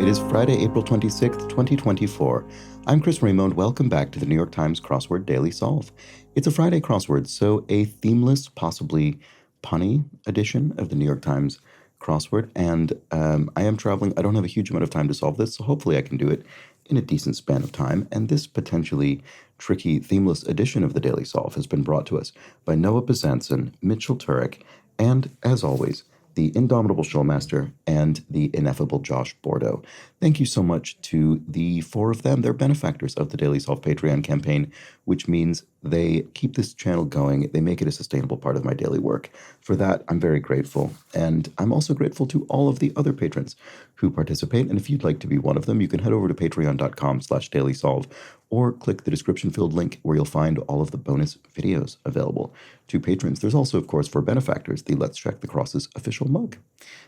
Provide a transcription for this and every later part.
It is Friday, April 26th, 2024. I'm Chris Remo, and welcome back to the New York Times Crossword Daily Solve. It's a Friday crossword, so a themeless, possibly punny edition of the New York Times crossword. And I am traveling. I don't have a huge amount of time to solve this, so hopefully I can do it in a decent span of time. And this potentially tricky themeless edition of the Daily Solve has been brought to us by Noah Bezanson, Mitchell Turek, and, as always, the indomitable Showmaster, and the ineffable Josh Bordeaux. Thank you so much to the four of them. They're benefactors of the Daily Solve Patreon campaign, which means they keep this channel going. They make it a sustainable part of my daily work. For that, I'm very grateful. And I'm also grateful to all of the other patrons who participate. And if you'd like to be one of them, you can head over to patreon.com/dailysolve or click the description filled link where you'll find all of the bonus videos available to patrons. There's also, of course, for benefactors, the Let's Check the Crosses official mug.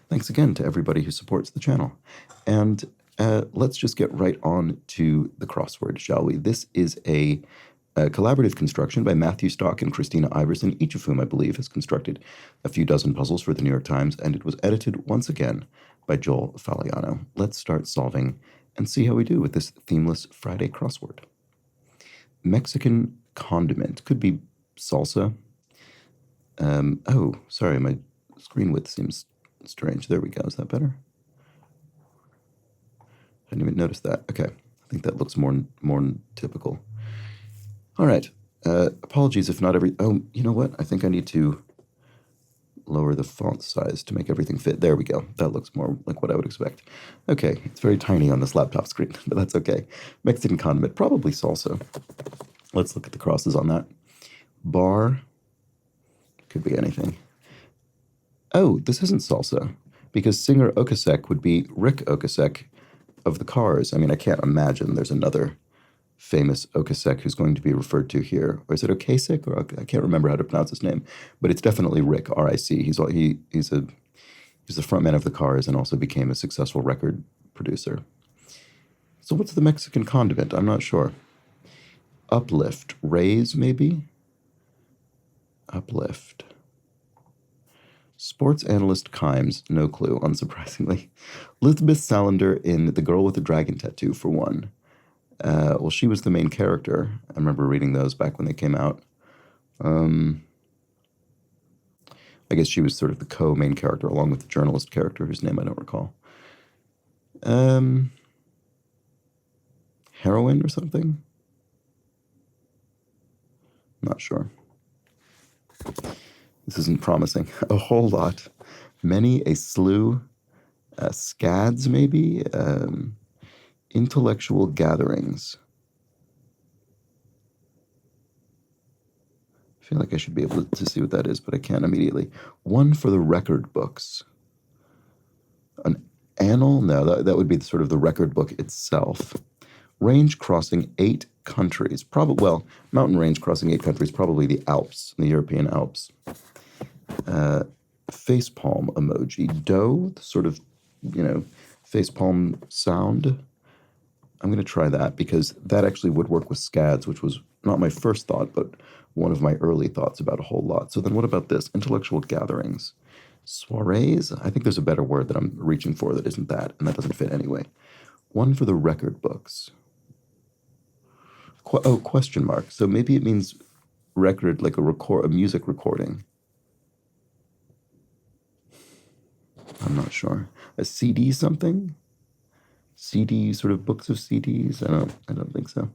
Thanks again to everybody who supports the channel. And let's just get right on to the crossword, shall we? This is a collaborative construction by Matthew Stock and Christina Iverson, each of whom I believe has constructed a few dozen puzzles for the New York Times, and it was edited once again by Joel Faliano. Let's start solving and see how we do with this themeless Friday crossword. Mexican condiment. Could be salsa. Oh, sorry, my screen width seems strange. There we go. Is that better? I didn't even notice that. Okay. I think that looks more typical. All right. Apologies if not every... Oh, you know what? I think I need to lower the font size to make everything fit. There we go. That looks more like what I would expect. Okay. It's very tiny on this laptop screen, but that's okay. Mexican condiment. Probably salsa. Let's look at the crosses on that. Bar. Could be anything. Oh, this isn't salsa, because singer Okasek would be Rick Okasek of the Cars. I mean, I can't imagine there's another famous Okasek who's going to be referred to here. Or is it Okasek? Or I can't remember how to pronounce his name, but it's definitely Rick, R-I-C. He's the frontman of the Cars and also became a successful record producer. So what's the Mexican condiment? I'm not sure. Uplift. Raise, maybe? Uplift. Sports analyst Kimes, no clue, unsurprisingly. Elizabeth Salander in The Girl with the Dragon Tattoo, for one. Well, she was the main character. I remember reading those back when they came out. I guess she was sort of the co-main character, along with the journalist character, whose name I don't recall. Heroine or something? Not sure. This isn't promising. A whole lot. Many, a slew. Scads, maybe? Intellectual gatherings. I feel like I should be able to see what that is, but I can't immediately. One for the record books. An annal? No, that would be sort of the record book itself. Range crossing 8 countries. Mountain range crossing 8 countries, probably the Alps, the European Alps. Facepalm emoji. Doe, the sort of, facepalm sound. I'm going to try that because that actually would work with scads, which was not my first thought, but one of my early thoughts about a whole lot. So then what about this? Intellectual gatherings. Soirees? I think there's a better word that I'm reaching for that isn't that, and that doesn't fit anyway. One for the record books. Question mark. So maybe it means record, like a music recording. I'm not sure. A CD something? CD, sort of books of CDs? I don't think so.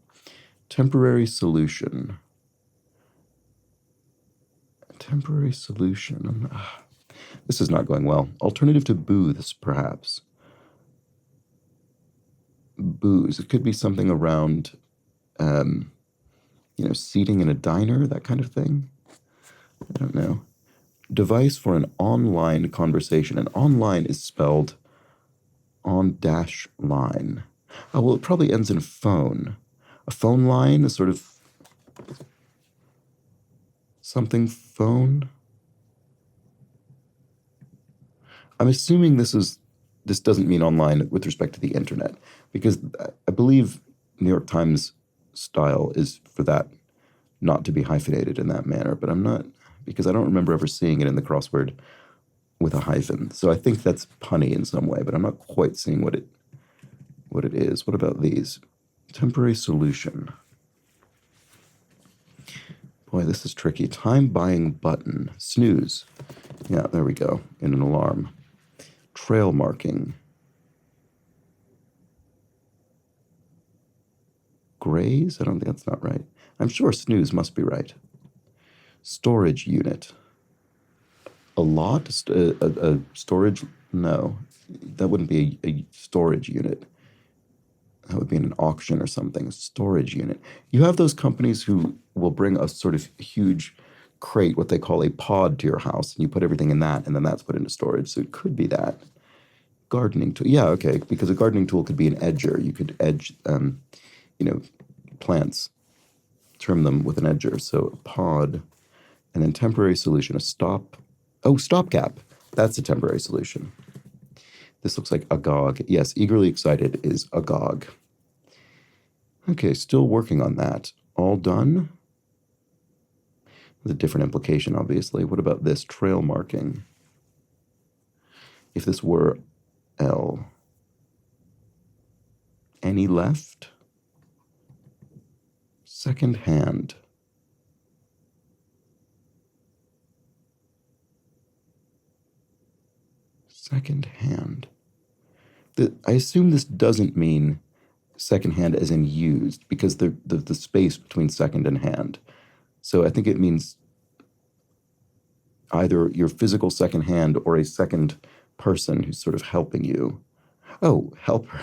Temporary solution. Temporary solution. This is not going well. Alternative to booths, perhaps. Booze. It could be something around, seating in a diner, that kind of thing. I don't know. Device for an online conversation. And online is spelled on-line. Oh, well, it probably ends in phone. A phone line is sort of something phone. I'm assuming this doesn't mean online with respect to the internet, because I believe New York Times style is for that not to be hyphenated in that manner, but I'm not, because I don't remember ever seeing it in the crossword with a hyphen. So I think that's punny in some way, but I'm not quite seeing what it what it is. What about these? Temporary solution. Boy, this is tricky. Time buying button. Snooze. Yeah, there we go. In an alarm. Trail marking. Graze? I don't think that's not right. I'm sure snooze must be right. Storage unit. A lot? A storage? No. That wouldn't be a storage unit. That would be in an auction or something. A storage unit. You have those companies who will bring a sort of huge crate, what they call a pod, to your house, and you put everything in that, and then that's put into storage. So it could be that. Gardening tool. Yeah, okay, because a gardening tool could be an edger. You could edge, plants, trim them with an edger. So a pod, and then temporary solution, a stop. Oh, stopgap. That's a temporary solution. This looks like agog. Yes, eagerly excited is agog. Okay, still working on that. All done? With a different implication, obviously. What about this? Trail marking. If this were L. Any left? Second hand. Second hand. I assume this doesn't mean second hand as in used, because the space between second and hand. So I think it means either your physical second hand or a second person who's sort of helping you. Oh, helper.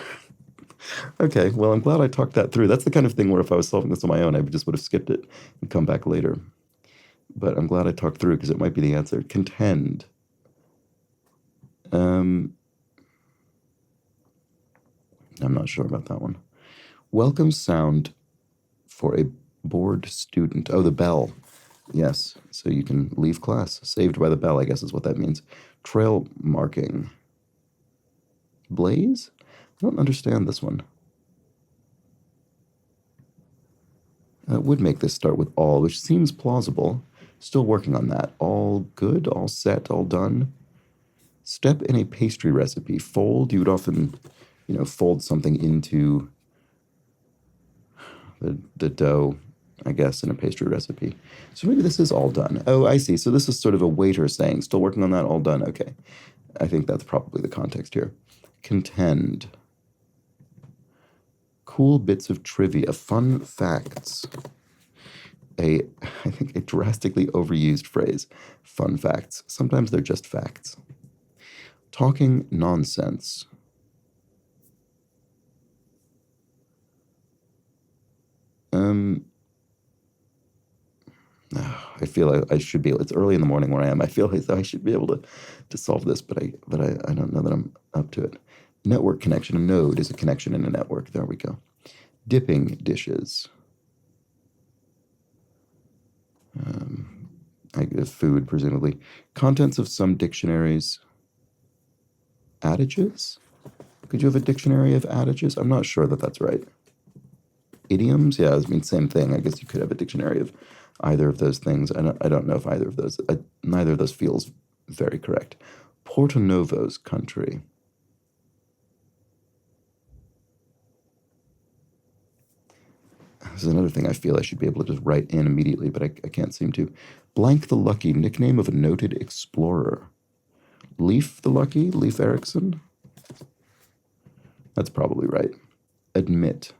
Okay, well, I'm glad I talked that through. That's the kind of thing where if I was solving this on my own, I just would have skipped it and come back later. But I'm glad I talked through because it might be the answer. Contend. I'm not sure about that one. Welcome sound for a bored student. Oh, the bell. Yes, so you can leave class. Saved by the bell, I guess is what that means. Trail marking. Blaze? I don't understand this one. That would make this start with all, which seems plausible. Still working on that. All good, all set, all done. Step in a pastry recipe. Fold, you would often, fold something into the dough, I guess, in a pastry recipe. So maybe this is all done. Oh, I see. So this is sort of a waiter saying, still working on that, all done. Okay. I think that's probably the context here. Contend. Cool bits of trivia, fun facts. I think a drastically overused phrase. Fun facts. Sometimes they're just facts. Talking nonsense. I feel I should be able, it's early in the morning where I am. I feel as though I should be able to solve this, but I don't know that I'm up to it. Network connection. A node is a connection in a network. There we go. Dipping dishes. Food, presumably. Contents of some dictionaries. Adages? Could you have a dictionary of adages? I'm not sure that that's right. Idioms? Yeah, I mean, same thing. I guess you could have a dictionary of either of those things. I don't know if either of those, neither of those feels very correct. Porto Novo's country. This is another thing I feel I should be able to just write in immediately, but I can't seem to. Blank the Lucky, nickname of a noted explorer. Leif the Lucky, Leif Erikson. That's probably right. Admit.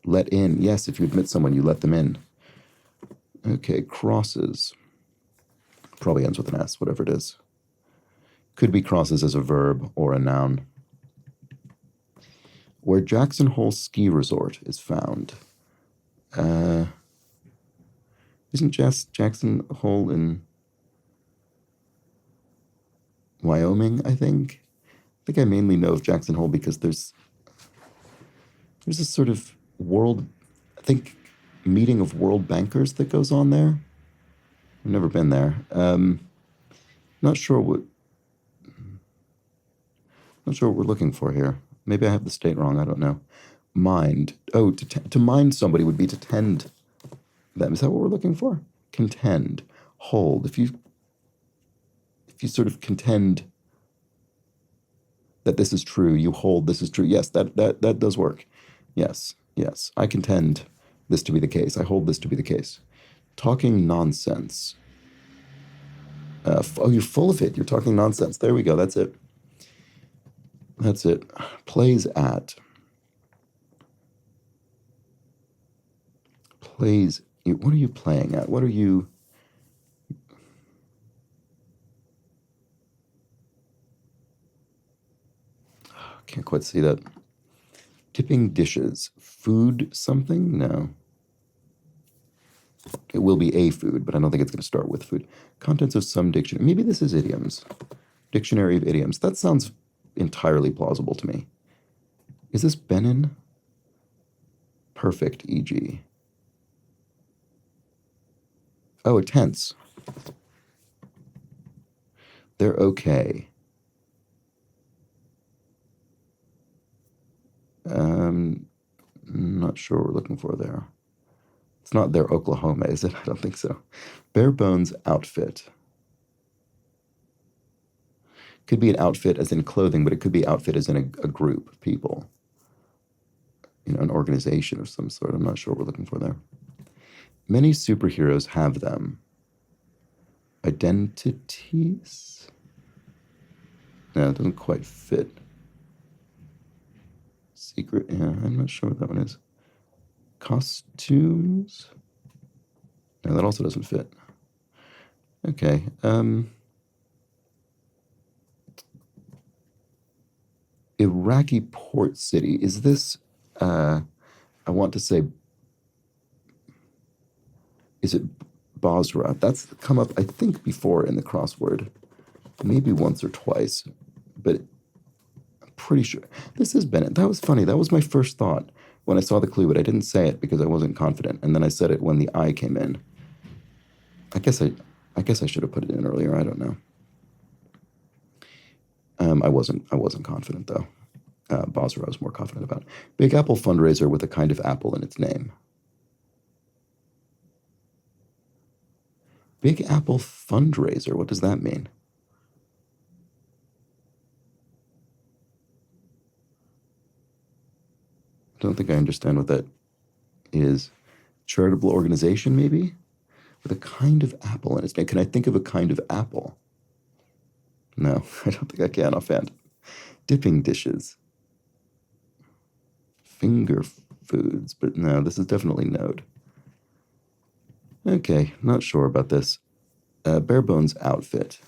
Let in. Yes, if you admit someone, you let them in. Okay, crosses. Probably ends with an S, whatever it is. Could be crosses as a verb or a noun. Where Jackson Hole Ski Resort is found. Isn't Jackson Hole in Wyoming, I think? I think I mainly know of Jackson Hole because there's this sort of meeting of world bankers that goes on there. I've never been there. Not sure what we're looking for here. Maybe I have the state wrong. I don't know. Mind. Oh, to mind somebody would be to tend them. Is that what we're looking for? Contend. Hold. If you sort of contend that this is true. You hold this is true. Yes, that does work. Yes, yes. I contend this to be the case. I hold this to be the case. Talking nonsense. Oh, you're full of it. You're talking nonsense. There we go. That's it. That's it. Plays at. Plays. What are you playing at? What are you... Can't quite see that. Tipping dishes. Food something? No. It will be a food, but I don't think it's going to start with food. Contents of some dictionary. Maybe this is idioms. Dictionary of idioms. That sounds entirely plausible to me. Is this Benin? Perfect, e.g. Oh, a tense. They're okay. Not sure what we're looking for there. It's not their Oklahoma, is it? I don't think so. Bare bones outfit. Could be an outfit as in clothing, but it could be outfit as in a group of people. You know, an organization of some sort. I'm not sure what we're looking for there. Many superheroes have them. Identities? No, it doesn't quite fit. Secret, yeah, I'm not sure what that one is. Costumes? No, that also doesn't fit. Okay. Iraqi port city. Is this, I want to say, is it Basra? That's come up, I think, before in the crossword. Maybe once or twice, but I'm pretty sure. This is Bennett. That was funny. That was my first thought when I saw the clue, but I didn't say it because I wasn't confident. And then I said it when the I came in. I guess I should have put it in earlier. I don't know. I wasn't confident though. Basra I was more confident about. Big Apple fundraiser with a kind of apple in its name. Big Apple fundraiser. What does that mean? I don't think I understand what that is. Charitable organization, maybe? With a kind of apple in its name. Can I think of a kind of apple? No, I don't think I can offhand. Dipping dishes. Finger foods, but no, this is definitely Node. Okay, not sure about this. Bare bones outfit.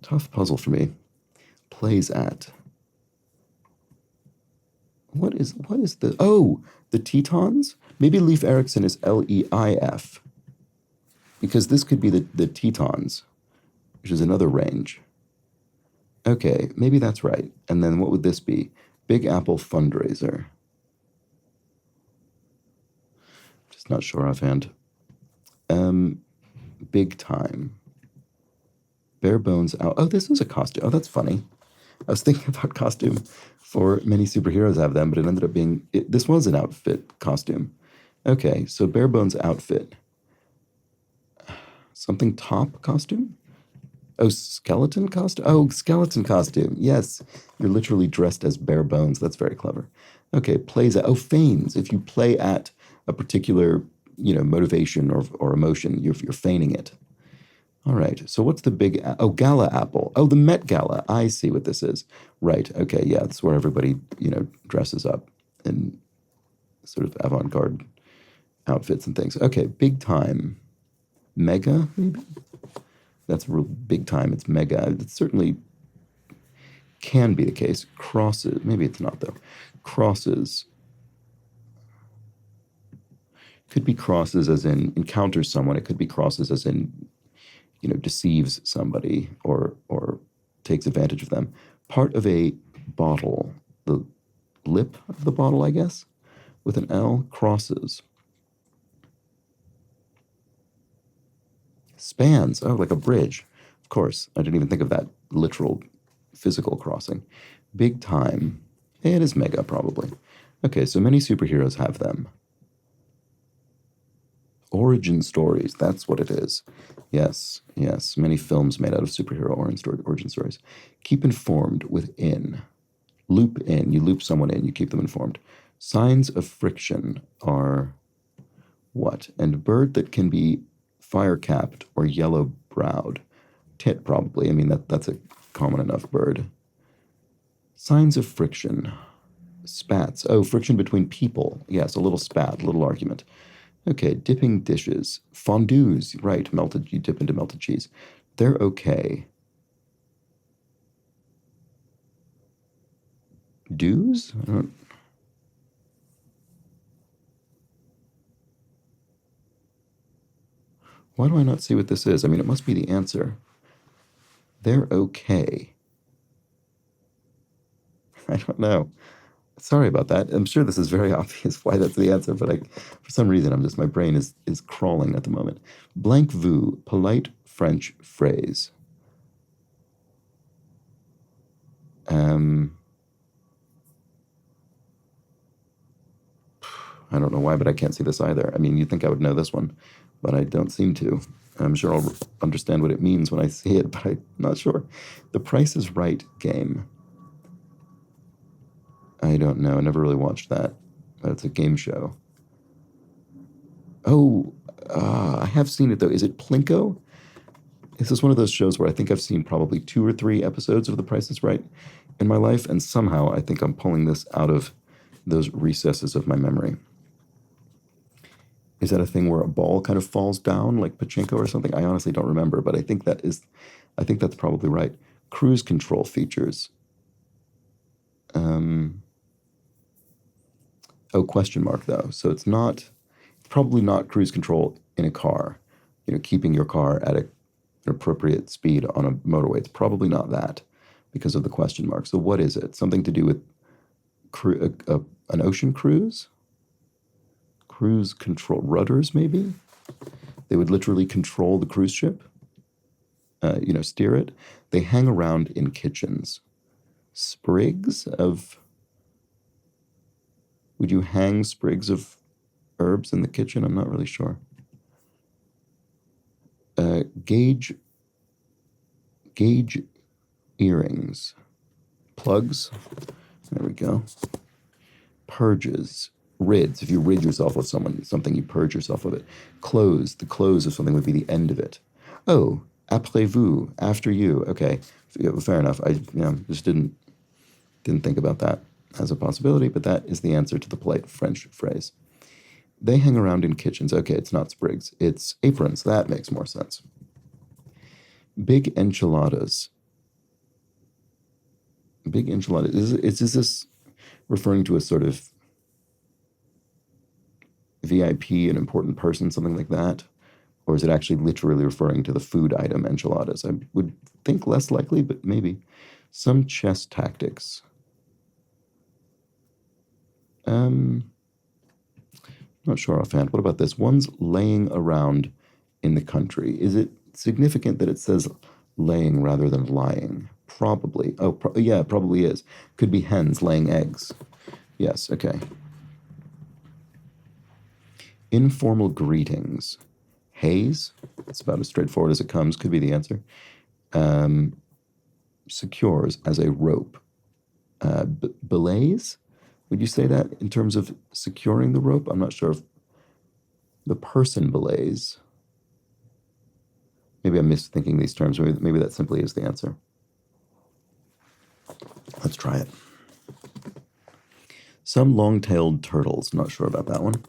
Tough puzzle for me. Plays at. What is the... Oh, the Tetons? Maybe Leif Erikson is Leif. Because this could be the Tetons, which is another range. Okay, maybe that's right. And then what would this be? Big Apple fundraiser. Just not sure offhand. Big time. Bare bones out. Oh, this is a costume. Oh, that's funny. I was thinking about costume for many superheroes have them, but it ended up being, this was an outfit costume. Okay, so bare bones outfit. Something top costume? Oh, skeleton costume? Oh, skeleton costume. Yes, you're literally dressed as bare bones. That's very clever. Okay, plays at, oh, feigns. If you play at a particular, motivation or emotion, you're feigning it. All right, so what's the big, gala apple. Oh, the Met Gala. I see what this is. Right, okay, yeah, it's where everybody, dresses up in sort of avant-garde outfits and things. Okay, big time. Mega, maybe? That's real big time. It's mega. It certainly can be the case. Crosses. Maybe it's not, though. Crosses. Could be crosses as in encounters someone. It could be crosses as in, deceives somebody or takes advantage of them. Part of a bottle. The lip of the bottle, I guess, with an L. Crosses. Spans. Oh, like a bridge. Of course. I didn't even think of that literal physical crossing. Big time. It is mega, probably. Okay, so many superheroes have them. Origin stories, that's what it is. Yes, yes, many films made out of superhero origin stories. Keep informed within. Loop in, you loop someone in, you keep them informed. Signs of friction are what? And bird that can be fire-capped or yellow-browed. Tit, probably. I mean, that's a common enough bird. Signs of friction. Spats. Oh, friction between people. Yes, a little spat, a little argument. Okay, dipping dishes. Fondues, right, melted, you dip into melted cheese. They're okay. Dues? Why do I not see what this is? I mean, it must be the answer. They're okay. I don't know. Sorry about that. I'm sure this is very obvious why that's the answer, but for some reason, my brain is crawling at the moment. Blank vous, polite French phrase. I don't know why, but I can't see this either. I mean, you'd think I would know this one, but I don't seem to. I'm sure I'll understand what it means when I see it, but I'm not sure. The Price is Right game. I don't know. I never really watched that. It's a game show. Oh, I have seen it, though. Is it Plinko? This is one of those shows where I think I've seen probably 2 or 3 episodes of The Price is Right in my life, and somehow I think I'm pulling this out of those recesses of my memory. Is that a thing where a ball kind of falls down like pachinko or something? I honestly don't remember, but I think that's probably right. Cruise control features. Question mark though. So it's probably not cruise control in a car. Keeping your car at an appropriate speed on a motorway. It's probably not that because of the question mark. So what is it? Something to do with an ocean cruise? Cruise control rudders, maybe? They would literally control the cruise ship, steer it. They hang around in kitchens. Sprigs of... Would you hang sprigs of herbs in the kitchen? I'm not really sure. Gauge earrings. Plugs. There we go. Purges. Rids. If you rid yourself of something, you purge yourself of it. Close. The close of something would be the end of it. Oh, après vous. After you. Okay. Fair enough. I just didn't think about that as a possibility, but that is the answer to the polite French phrase. They hang around in kitchens. Okay, it's not sprigs. It's aprons. That makes more sense. Big enchiladas. Big enchiladas. Is this referring to a sort of VIP, an important person, something like that? Or is it actually literally referring to the food item enchiladas? I would think less likely, but maybe. Some chess tactics. Not sure offhand. What about this? One's laying around in the country. Is it significant that it says laying rather than lying? Probably. Oh, yeah, it probably is. Could be hens laying eggs. Yes, okay. Informal greetings. Haze. It's about as straightforward as it comes. Could be the answer. Secures as a rope. Belays? Would you say that in terms of securing the rope? I'm not sure if the person belays. Maybe I'm misthinking these terms. Maybe that simply is the answer. Let's try it. Some long-tailed turtles. Not sure about that one.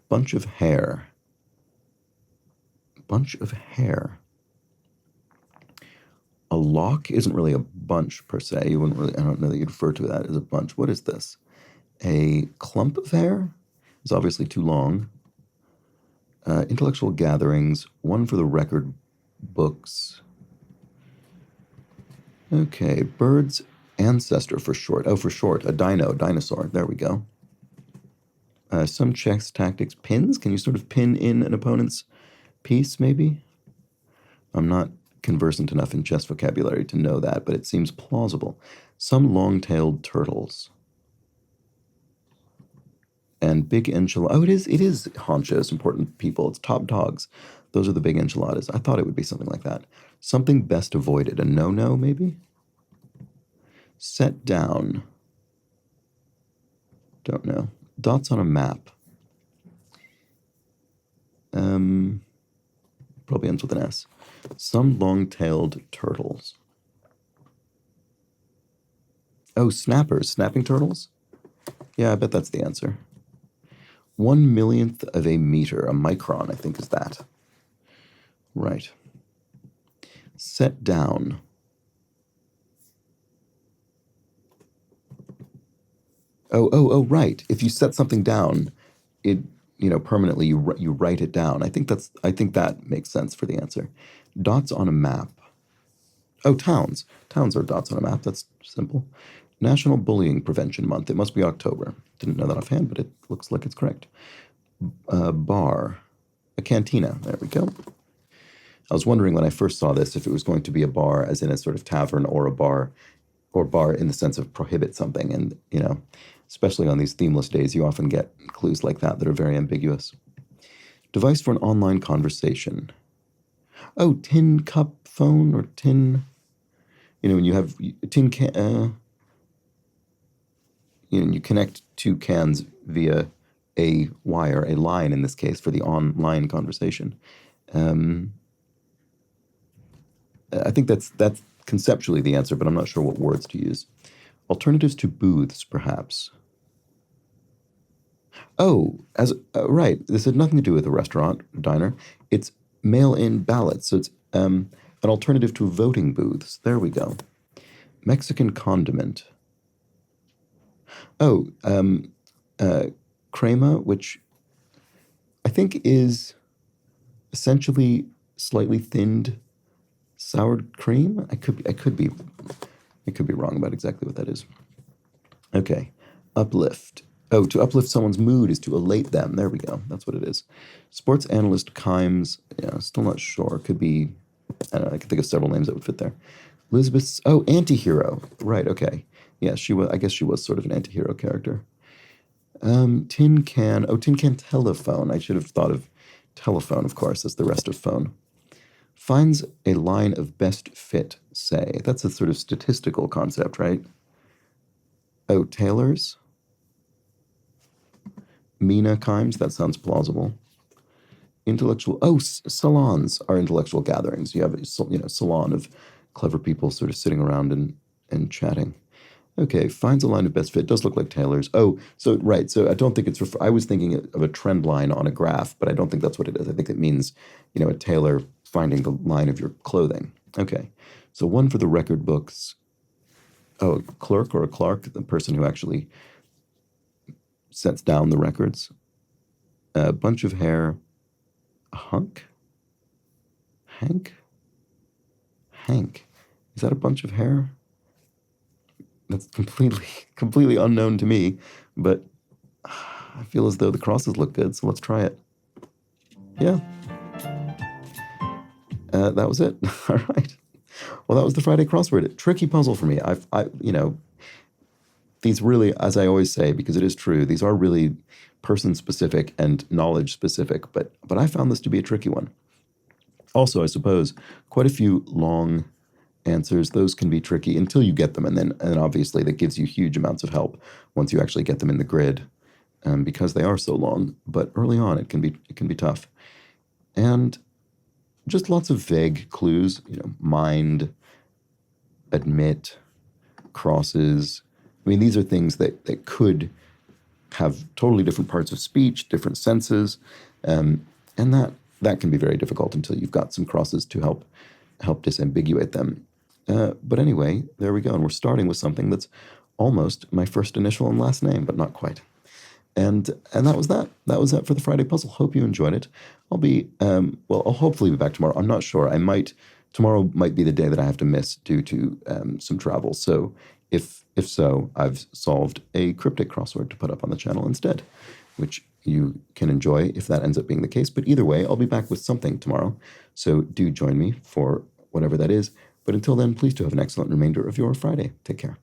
Bunch of hair. Bunch of hair. A lock isn't really a bunch per se. I don't know that you'd refer to that as a bunch. What is this? A clump of hair? It's obviously too long. Intellectual gatherings. One for the record books. Okay, bird's ancestor for short. Oh, for short. A dinosaur. There we go. Some chess tactics. Pins? Can you sort of pin in an opponent's piece, maybe? I'm not conversant enough in chess vocabulary to know that, but it seems plausible. Some long-tailed turtles. And big enchilada. Oh, it is honchos, important people. It's top dogs. Those are the big enchiladas. I thought it would be something like that. Something best avoided. A no-no, maybe? Set down. Don't know. Dots on a map. Probably ends with an S. Some long-tailed turtles. Oh, snappers. Snapping turtles? Yeah, I bet that's the answer. 1/1,000,000th of a meter. A micron, I think, is that. Right. Set down. Oh, right. If you set something down, it, permanently you write it down. I think that makes sense for the answer. Dots on a map. Oh, towns. Towns are dots on a map. That's simple. National Bullying Prevention Month. It must be October. Didn't know that offhand, but it looks like it's correct. Bar. A cantina. There we go. I was wondering when I first saw this if it was going to be a bar as in a sort of tavern or a bar, or bar in the sense of prohibit something. And, especially on these themeless days, you often get clues like that are very ambiguous. Device for an online conversation. Oh, tin cup phone or tin, when you have a tin can, you connect two cans via a wire, a line in this case, for the online conversation. I think that's conceptually the answer, but I'm not sure what words to use. Alternatives to booths, perhaps. Oh, right. This had nothing to do with a restaurant, diner. It's mail-in ballots, so it's an alternative to voting booths. There we go. Mexican condiment. Oh, crema, which I think is essentially slightly thinned sour cream. I could be wrong about exactly what that is. Okay, uplift. Oh, to uplift someone's mood is to elate them. There we go. That's what it is. Sports analyst Kimes. Yeah, still not sure. Could be. I don't know. I can think of several names that would fit there. Elizabeth's. Oh, anti-hero. Right. Okay. Yeah, she was. I guess she was sort of an anti-hero character. Tin can. Oh, tin can telephone. I should have thought of telephone. Of course, that's the rest of phone. Finds a line of best fit. Say that's a sort of statistical concept, right? Oh, tailors. Mina Kimes, that sounds plausible. Intellectual, salons are intellectual gatherings. You have a salon of clever people sort of sitting around and chatting. Okay, finds a line of best fit. Does look like tailors. Oh, so right. So I don't think it's. I was thinking of a trend line on a graph, but I don't think that's what it is. I think it means, a tailor finding the line of your clothing. Okay, so one for the record books. Oh, a clerk or a clerk, the person who actually sets down the records. A bunch of hair. A hunk? Hank? Hank. Is that a bunch of hair? That's completely unknown to me, but I feel as though the crosses look good, so let's try it. Yeah. That was it. All right. Well, that was the Friday crossword. Tricky puzzle for me. These really, as I always say, because it is true, these are really person-specific and knowledge-specific, but I found this to be a tricky one. Also, I suppose, quite a few long answers, those can be tricky until you get them, and then obviously that gives you huge amounts of help once you actually get them in the grid, because they are so long. But early on, it can be tough. And just lots of vague clues, mind, admit, crosses. I mean, these are things that could have totally different parts of speech, different senses, and that can be very difficult until you've got some crosses to help disambiguate them. But anyway, there we go, and we're starting with something that's almost my first initial and last name, but not quite. And that was that. That was that for the Friday puzzle. Hope you enjoyed it. I'll hopefully be back tomorrow. I'm not sure. Tomorrow might be the day that I have to miss due to some travel. So if so, I've solved a cryptic crossword to put up on the channel instead, which you can enjoy if that ends up being the case. But either way, I'll be back with something tomorrow. So do join me for whatever that is. But until then, please do have an excellent remainder of your Friday. Take care.